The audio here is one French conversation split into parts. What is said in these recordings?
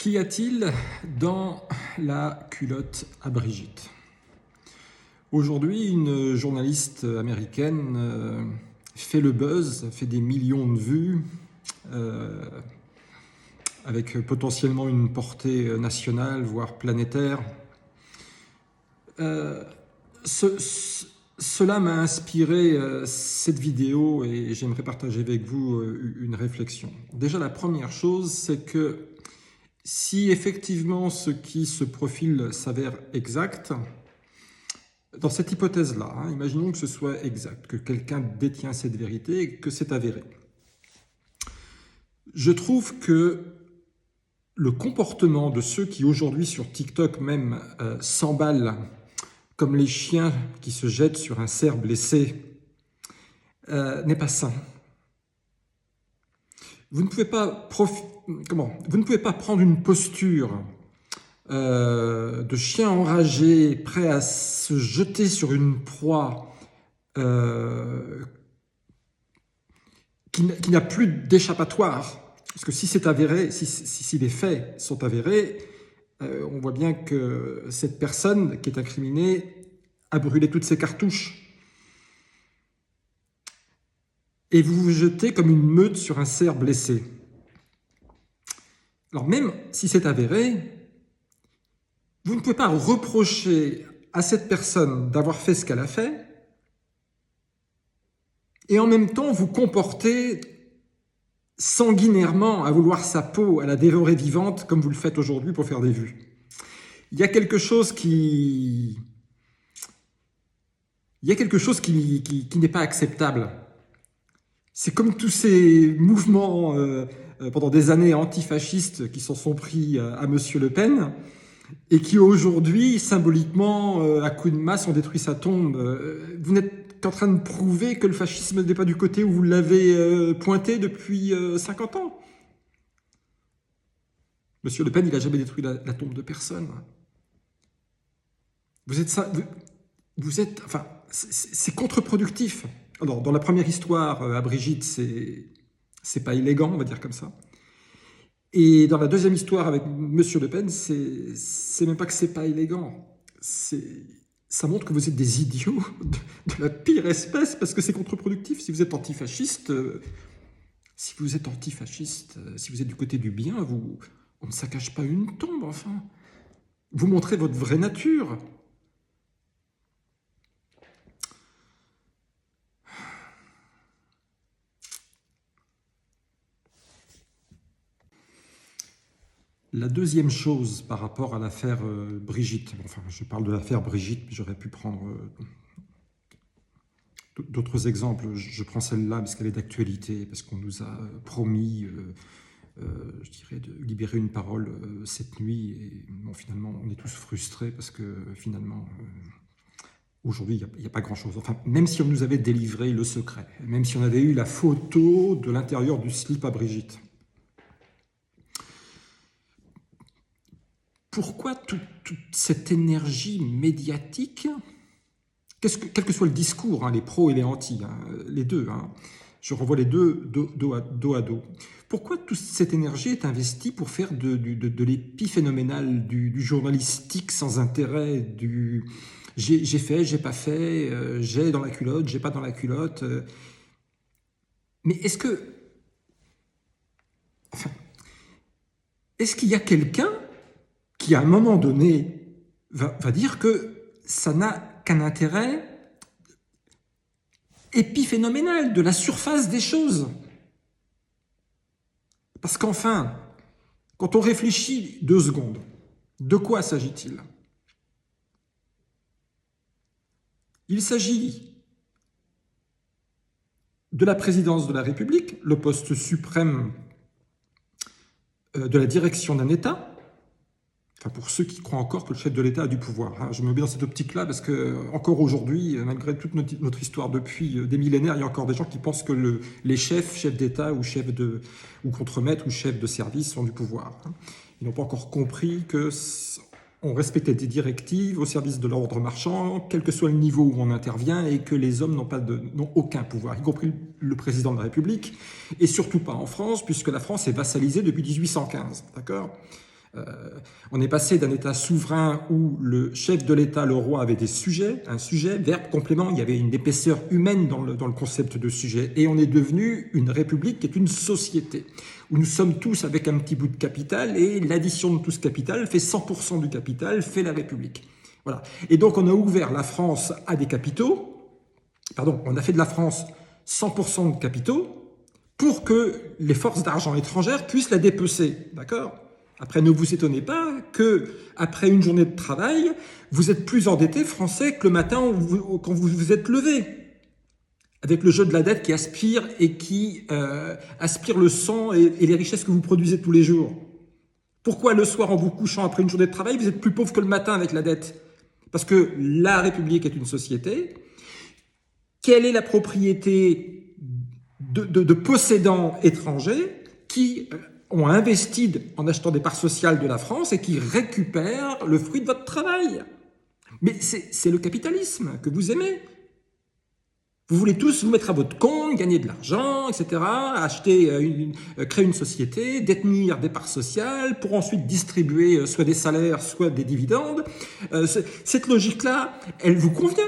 Qu'y a-t-il dans la culotte à Brigitte? Aujourd'hui, une journaliste américaine fait le buzz, fait des millions de vues, euh, avec potentiellement une portée nationale, voire planétaire. Euh, Cela m'a inspiré cette vidéo et j'aimerais partager avec vous une réflexion. Déjà, la première chose, c'est que si effectivement ce qui se profile s'avère exact, dans cette hypothèse-là, imaginons que ce soit exact, que quelqu'un détient cette vérité et que c'est avéré. Je trouve que le comportement de ceux qui aujourd'hui sur TikTok même s'emballent comme les chiens qui se jettent sur un cerf blessé n'est pas sain. Vous ne pouvez pas Vous ne pouvez pas prendre une posture de chien enragé, prêt à se jeter sur une proie qui n'a plus d'échappatoire. Parce que si c'est avéré, si les faits sont avérés, on voit bien que cette personne qui est incriminée a brûlé toutes ses cartouches. Et vous vous jetez comme une meute sur un cerf blessé. Alors même si c'est avéré, vous ne pouvez pas reprocher à cette personne d'avoir fait ce qu'elle a fait et en même temps vous comporter sanguinairement à vouloir sa peau, à la dévorer vivante comme vous le faites aujourd'hui pour faire des vues. Il y a quelque chose qui n'est pas acceptable. C'est comme tous ces mouvements pendant des années antifascistes qui s'en sont pris à Monsieur Le Pen et qui aujourd'hui, symboliquement, à coups de masse, ont détruit sa tombe. Vous n'êtes qu'en train de prouver que le fascisme n'est pas du côté où vous l'avez pointé depuis 50 ans. Monsieur Le Pen, il n'a jamais détruit la tombe de personne. C'est contre-productif. Alors, dans la première histoire, à Brigitte, c'est pas élégant, on va dire comme ça. Et dans la deuxième histoire avec Monsieur Le Pen, c'est même pas que c'est pas élégant. Ça montre que vous êtes des idiots de la pire espèce parce que c'est contre-productif. Si vous êtes antifasciste, si vous êtes du côté du bien, on ne saccage pas une tombe, enfin. Vous montrez votre vraie nature. La deuxième chose par rapport à l'affaire Brigitte, enfin je parle de l'affaire Brigitte, mais j'aurais pu prendre d'autres exemples. Je prends celle-là parce qu'elle est d'actualité, parce qu'on nous a promis, je dirais, de libérer une parole cette nuit. Et bon, finalement, on est tous frustrés parce que finalement, aujourd'hui, il n'y a pas grand-chose. Enfin, même si on nous avait délivré le secret, même si on avait eu la photo de l'intérieur du slip à Brigitte, pourquoi toute cette énergie médiatique, quel que soit le discours, les pros et les antis, les deux, je renvoie les deux dos à dos. Pourquoi toute cette énergie est investie pour faire de l'épiphénoménal, du journalistique sans intérêt, du j'ai fait, j'ai pas fait, j'ai dans la culotte, j'ai pas dans la culotte. Mais est-ce qu'il y a quelqu'un qui, à un moment donné, va dire que ça n'a qu'un intérêt épiphénoménal, de la surface des choses? Parce qu'enfin, quand on réfléchit 2 secondes, de quoi s'agit-il? Il s'agit de la présidence de la République, le poste suprême de la direction d'un État. Enfin, pour ceux qui croient encore que le chef de l'État a du pouvoir. Je me mets dans cette optique-là parce que, encore aujourd'hui, malgré toute notre histoire depuis des millénaires, il y a encore des gens qui pensent que les chefs d'État ou contremaîtres ou chefs de service ont du pouvoir. Ils n'ont pas encore compris qu'on respectait des directives au service de l'ordre marchand, quel que soit le niveau où on intervient, et que les hommes n'ont aucun pouvoir, y compris le président de la République, et surtout pas en France, puisque la France est vassalisée depuis 1815. D'accord ? On est passé d'un État souverain où le chef de l'État, le roi, avait des sujets, un sujet, verbe, complément, il y avait une épaisseur humaine dans le concept de sujet, et on est devenu une république qui est une société, où nous sommes tous avec un petit bout de capital, et l'addition de tout ce capital fait 100% du capital, fait la République. Voilà. Et donc on a ouvert la France à des capitaux, pardon, on a fait de la France 100% de capitaux, pour que les forces d'argent étrangères puissent la dépecer, d'accord ? Après, ne vous étonnez pas que, après une journée de travail, vous êtes plus endetté français que le matin quand vous vous êtes levé. Avec le jeu de la dette qui aspire et qui aspire le sang et les richesses que vous produisez tous les jours. Pourquoi le soir, en vous couchant après une journée de travail, vous êtes plus pauvre que le matin avec la dette? Parce que la République est une société. Quelle est la propriété de possédants étrangers qui ont investi en achetant des parts sociales de la France et qui récupèrent le fruit de votre travail. Mais c'est le capitalisme que vous aimez. Vous voulez tous vous mettre à votre compte, gagner de l'argent, etc., créer une société, détenir des parts sociales pour ensuite distribuer soit des salaires, soit des dividendes. Cette logique-là, elle vous convient.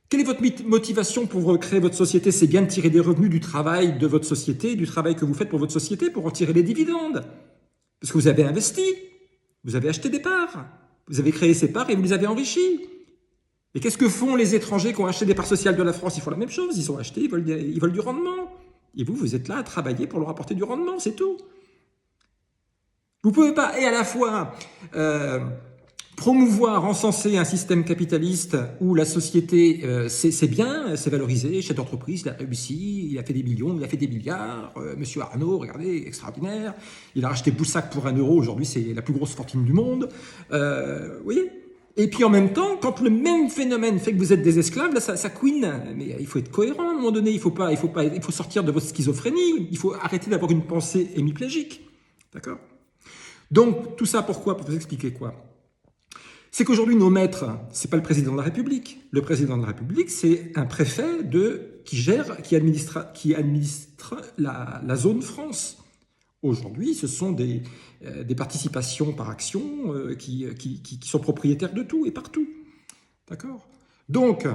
Quelle est votre motivation pour créer votre société? C'est bien de tirer des revenus du travail de votre société, du travail que vous faites pour votre société, pour en tirer les dividendes. Parce que vous avez investi, vous avez acheté des parts, vous avez créé ces parts et vous les avez enrichies. Et qu'est-ce que font les étrangers qui ont acheté des parts sociales de la France? Ils font la même chose, ils ont acheté, ils veulent du rendement. Et vous êtes là à travailler pour leur apporter du rendement, c'est tout. Vous ne pouvez pas, et à la fois... promouvoir, encenser un système capitaliste où la société, c'est bien, c'est valorisé, chef d'entreprise, il a réussi, il a fait des millions, il a fait des milliards, Monsieur Arnault, regardez, extraordinaire, il a racheté Boussac pour 1 euro, aujourd'hui c'est la plus grosse fortune du monde, vous voyez. Et puis en même temps, quand le même phénomène fait que vous êtes des esclaves, là ça couine, mais il faut être cohérent à un moment donné, il faut sortir de votre schizophrénie, il faut arrêter d'avoir une pensée hémiplégique, d'accord? Donc tout ça pourquoi? Pour vous expliquer quoi? C'est qu'aujourd'hui, nos maîtres, c'est pas le président de la République. Le président de la République, c'est un préfet qui administre la zone France. Aujourd'hui, ce sont des participations par action qui sont propriétaires de tout et partout. D'accord? Donc,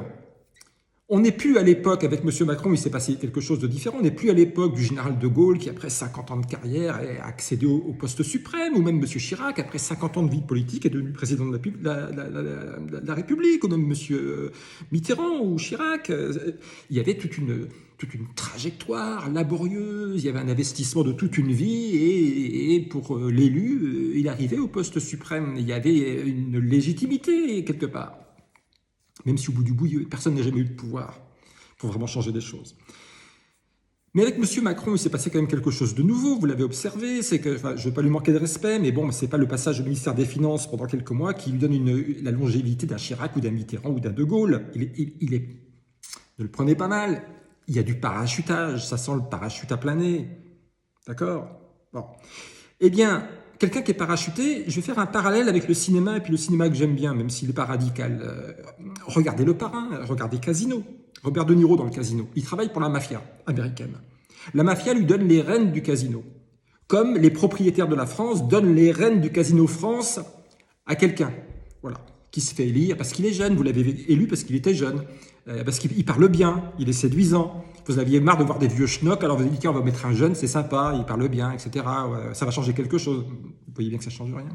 on n'est plus à l'époque, avec M. Macron, il s'est passé quelque chose de différent, on n'est plus à l'époque du général de Gaulle qui, après 50 ans de carrière, a accédé au poste suprême, ou même M. Chirac, après 50 ans de vie politique, est devenu président de la République, ou même M. Mitterrand ou Chirac. Il y avait toute une trajectoire laborieuse, il y avait un investissement de toute une vie, et pour l'élu, il arrivait au poste suprême. Il y avait une légitimité, quelque part. Même si au bout du bout, personne n'a jamais eu de pouvoir pour vraiment changer des choses. Mais avec M. Macron, il s'est passé quand même quelque chose de nouveau, vous l'avez observé, c'est que, je ne veux pas lui manquer de respect, mais bon, ce n'est pas le passage au ministère des Finances pendant quelques mois qui lui donne la longévité d'un Chirac ou d'un Mitterrand ou d'un De Gaulle. Ne le prenez pas mal, il y a du parachutage, ça sent le parachute à planer. D'accord? Bon. Eh bien... Quelqu'un qui est parachuté, je vais faire un parallèle avec le cinéma, et puis le cinéma que j'aime bien, même s'il n'est pas radical. Regardez Le Parrain, regardez Casino. Robert De Niro dans le Casino. Il travaille pour la mafia américaine. La mafia lui donne les rênes du casino. Comme les propriétaires de la France donnent les rênes du Casino France à quelqu'un. Voilà. Qui se fait élire parce qu'il est jeune. Vous l'avez élu parce qu'il était jeune. Parce qu'il parle bien, il est séduisant. Vous aviez marre de voir des vieux schnocks, alors vous avez dit tiens, on va mettre un jeune, c'est sympa, il parle bien, etc. Ça va changer quelque chose. Vous voyez bien que ça ne change rien.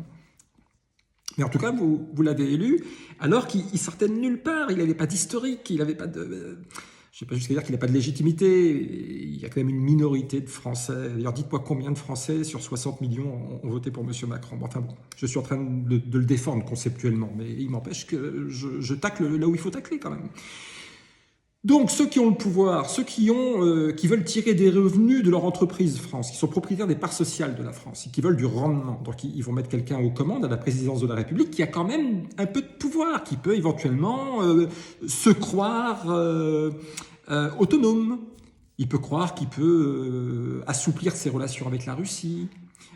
Mais en tout cas, vous l'avez élu, alors qu'il sortait de nulle part, il n'avait pas d'historique, il n'avait pas de... je ne sais pas jusqu'à dire qu'il n'a pas de légitimité, il y a quand même une minorité de Français. D'ailleurs, dites-moi combien de Français sur 60 millions ont voté pour M. Macron. Bon, enfin bon, je suis en train de le défendre conceptuellement, mais il m'empêche que je tacle là où il faut tacler quand même. Donc, ceux qui ont le pouvoir, ceux qui veulent tirer des revenus de leur entreprise France, qui sont propriétaires des parts sociales de la France, et qui veulent du rendement, donc ils vont mettre quelqu'un aux commandes à la présidence de la République qui a quand même un peu de pouvoir, qui peut éventuellement se croire autonome. Il peut croire qu'il peut assouplir ses relations avec la Russie.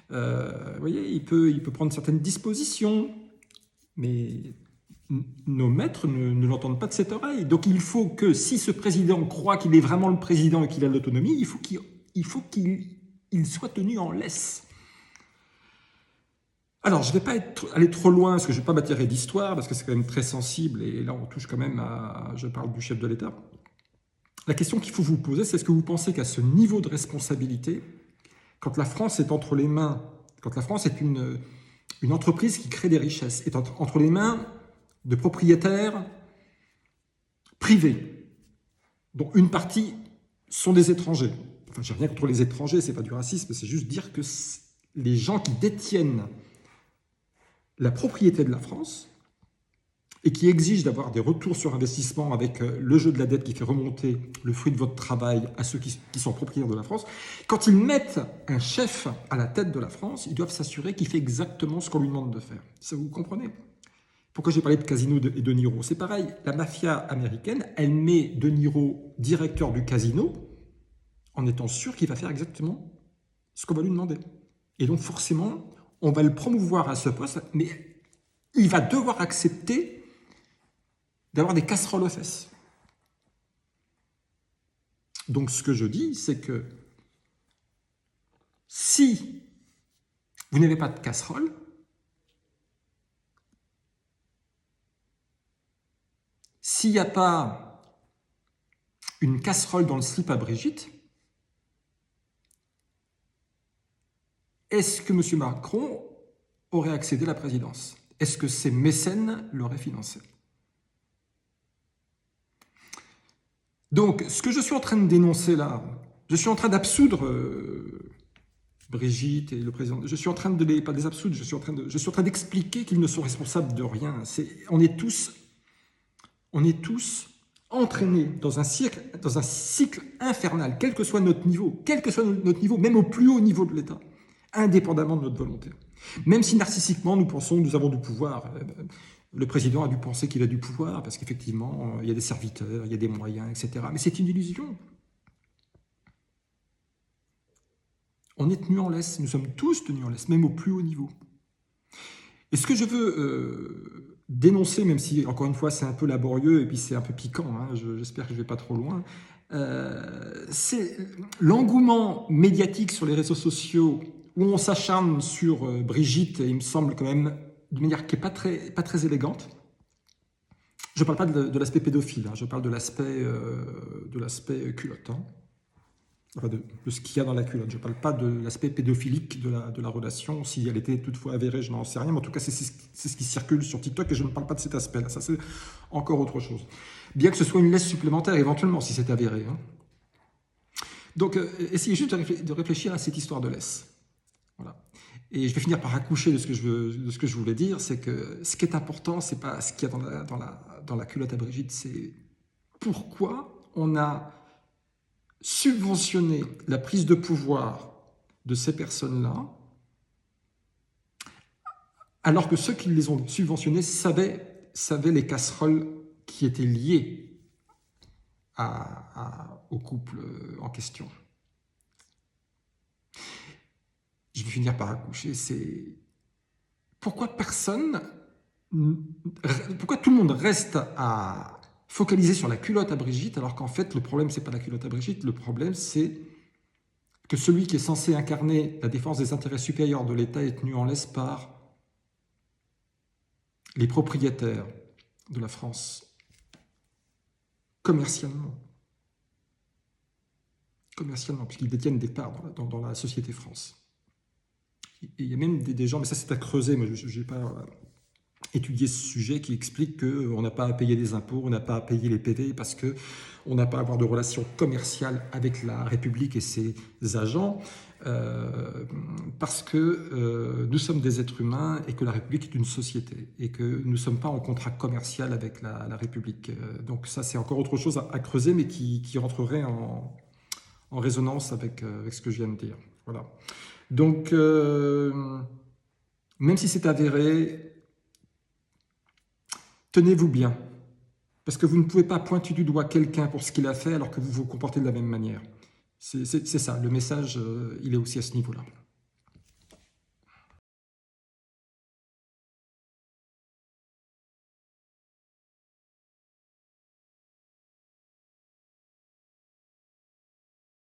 Vous voyez, il peut prendre certaines dispositions, mais... nos maîtres ne l'entendent pas de cette oreille. Donc il faut que, si ce président croit qu'il est vraiment le président et qu'il a l'autonomie, il faut qu'il soit tenu en laisse. Alors, je ne vais pas aller trop loin, parce que je ne vais pas m'attirer d'histoire, parce que c'est quand même très sensible, et là, on touche quand même à... Je parle du chef de l'État. La question qu'il faut vous poser, c'est est-ce que vous pensez qu'à ce niveau de responsabilité, quand la France est entre les mains, quand la France est une entreprise qui crée des richesses, est entre les mains de propriétaires privés, dont une partie sont des étrangers. Enfin, j'ai rien contre les étrangers, c'est pas du racisme, c'est juste dire que les gens qui détiennent la propriété de la France et qui exigent d'avoir des retours sur investissement avec le jeu de la dette qui fait remonter le fruit de votre travail à ceux qui sont propriétaires de la France, quand ils mettent un chef à la tête de la France, ils doivent s'assurer qu'il fait exactement ce qu'on lui demande de faire. Ça, vous comprenez? Pourquoi j'ai parlé de Casino et De Niro? C'est pareil, la mafia américaine, elle met De Niro directeur du casino en étant sûr qu'il va faire exactement ce qu'on va lui demander. Et donc forcément, on va le promouvoir à ce poste, mais il va devoir accepter d'avoir des casseroles aux fesses. Donc ce que je dis, c'est que si vous n'avez pas de casserole, s'il n'y a pas une casserole dans le slip à Brigitte, est-ce que M. Macron aurait accédé à la présidence? Est-ce que ses mécènes l'auraient financé? Donc, ce que je suis en train de dénoncer là, je suis en train d'absoudre Brigitte et le président. Je suis en train de pas les absoudre, je suis en train d'expliquer qu'ils ne sont responsables de rien. On est tous entraînés dans un cycle infernal, quel que soit notre niveau, même au plus haut niveau de l'État, indépendamment de notre volonté. Même si narcissiquement nous pensons que nous avons du pouvoir. Le président a dû penser qu'il a du pouvoir parce qu'effectivement, il y a des serviteurs, il y a des moyens, etc. Mais c'est une illusion. On est tenus en laisse, nous sommes tous tenus en laisse, même au plus haut niveau. Et ce que je veux dénoncer, même si, encore une fois, c'est un peu laborieux et puis c'est un peu piquant, hein, j'espère que je ne vais pas trop loin, c'est l'engouement médiatique sur les réseaux sociaux où on s'acharne sur Brigitte, et il me semble quand même de manière qui n'est pas très élégante. Je ne parle pas de l'aspect pédophile, hein, je parle de l'aspect culotte, hein. Enfin de ce qu'il y a dans la culotte. Je ne parle pas de l'aspect pédophilique de la relation, si elle était toutefois avérée, je n'en sais rien, mais en tout cas c'est ce qui circule sur TikTok et je ne parle pas de cet aspect-là, ça c'est encore autre chose. Bien que ce soit une laisse supplémentaire éventuellement, si c'est avéré. Hein. Donc essayez juste de réfléchir à cette histoire de laisse. Voilà. Et je vais finir par accoucher de ce que je voulais dire, c'est que ce qui est important, c'est pas ce qu'il y a dans la culotte à Brigitte, c'est pourquoi on a subventionné la prise de pouvoir de ces personnes-là, alors que ceux qui les ont subventionnés savaient les casseroles qui étaient liées au couple en question. Je vais finir par accoucher, c'est pourquoi tout le monde reste à focaliser sur la culotte à Brigitte, alors qu'en fait, le problème, c'est pas la culotte à Brigitte, le problème, c'est que celui qui est censé incarner la défense des intérêts supérieurs de l'État est tenu en laisse par les propriétaires de la France, commercialement, puisqu'ils détiennent des parts dans la société France. Et il y a même des gens, mais ça c'est à creuser, moi je n'ai pas étudié ce sujet, qui explique qu'on n'a pas à payer des impôts, on n'a pas à payer les PV parce qu'on n'a pas à avoir de relations commerciales avec la République et ses agents, parce que nous sommes des êtres humains et que la République est une société et que nous ne sommes pas en contrat commercial avec la République. Donc ça c'est encore autre chose à creuser, mais qui rentrerait en résonance avec ce que je viens de dire. Voilà. Donc, même si c'est avéré, tenez-vous bien, parce que vous ne pouvez pas pointer du doigt quelqu'un pour ce qu'il a fait alors que vous vous comportez de la même manière. C'est ça, le message, il est aussi à ce niveau-là.